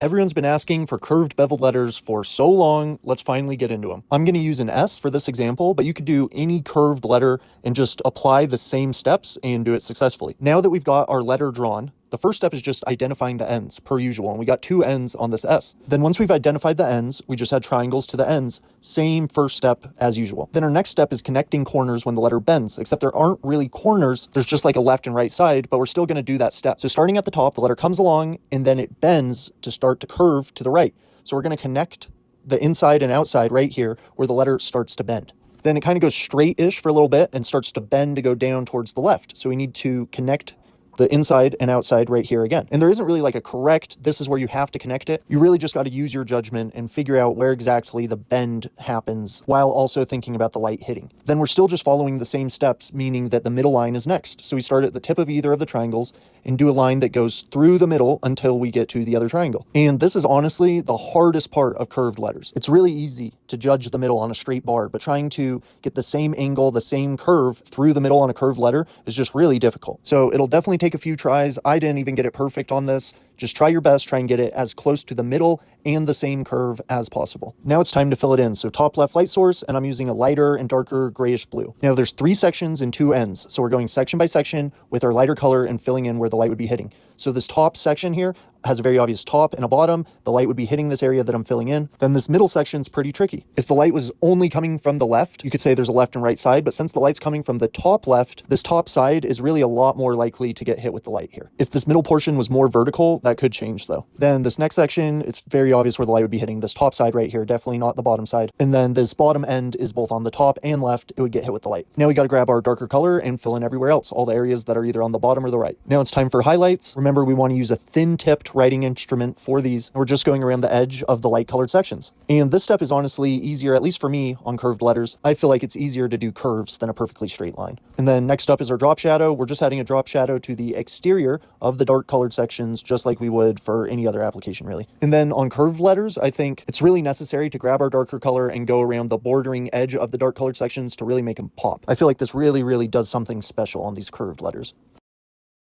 Everyone's been asking for curved beveled letters for so long, let's finally get into them. I'm going to use an S for this example, but you could do any curved letter and just apply the same steps and do it successfully. Now that we've got our letter drawn, the first step is just identifying the ends, per usual, and we got 2 ends on this S. Then once we've identified the ends, we just add triangles to the ends, same first step as usual. Then our next step is connecting corners when the letter bends, except there aren't really corners, there's just like a left and right side, but we're still going to do that step. So starting at the top, the letter comes along, and then it bends to start to curve to the right. So we're going to connect the inside and outside right here, where the letter starts to bend. Then it kind of goes straight-ish for a little bit and starts to bend to go down towards the left. So we need to connect the inside and outside right here again. And there isn't really like a correct, this is where you have to connect it. You really just got to use your judgment and figure out where exactly the bend happens while also thinking about the light hitting. Then we're still just following the same steps, meaning that the middle line is next. So we start at the tip of either of the triangles and do a line that goes through the middle until we get to the other triangle. And this is honestly the hardest part of curved letters. It's really easy to judge the middle on a straight bar, but trying to get the same angle, the same curve through the middle on a curved letter is just really difficult. So it'll definitely take a few tries. I didn't even get it perfect on this. Just try your best, try and get it as close to the middle and the same curve as possible. Now it's time to fill it in. So top left light source, and I'm using a lighter and darker grayish blue. Now there's 3 sections and 2 ends. So we're going section by section with our lighter color and filling in where the light would be hitting. So this top section here has a very obvious top and a bottom. The light would be hitting this area that I'm filling in. Then this middle section's pretty tricky. If the light was only coming from the left, you could say there's a left and right side, but since the light's coming from the top left, this top side is really a lot more likely to get hit with the light here. If this middle portion was more vertical, that could change though. Then this next section, it's very obvious where the light would be hitting. This top side right here, definitely not the bottom side. And then this bottom end is both on the top and left, it would get hit with the light. Now we got to grab our darker color and fill in everywhere else, all the areas that are either on the bottom or the right. Now it's time for highlights. Remember, we want to use a thin tipped writing instrument for these. We're just going around the edge of the light colored sections. And this step is honestly easier, at least for me, on curved letters. I feel like it's easier to do curves than a perfectly straight line. And then next up is our drop shadow. We're just adding a drop shadow to the exterior of the dark colored sections, just like we would for any other application really. And then on curved letters, I think it's really necessary to grab our darker color and go around the bordering edge of the dark colored sections to really make them pop. I feel like this really does something special on these curved letters.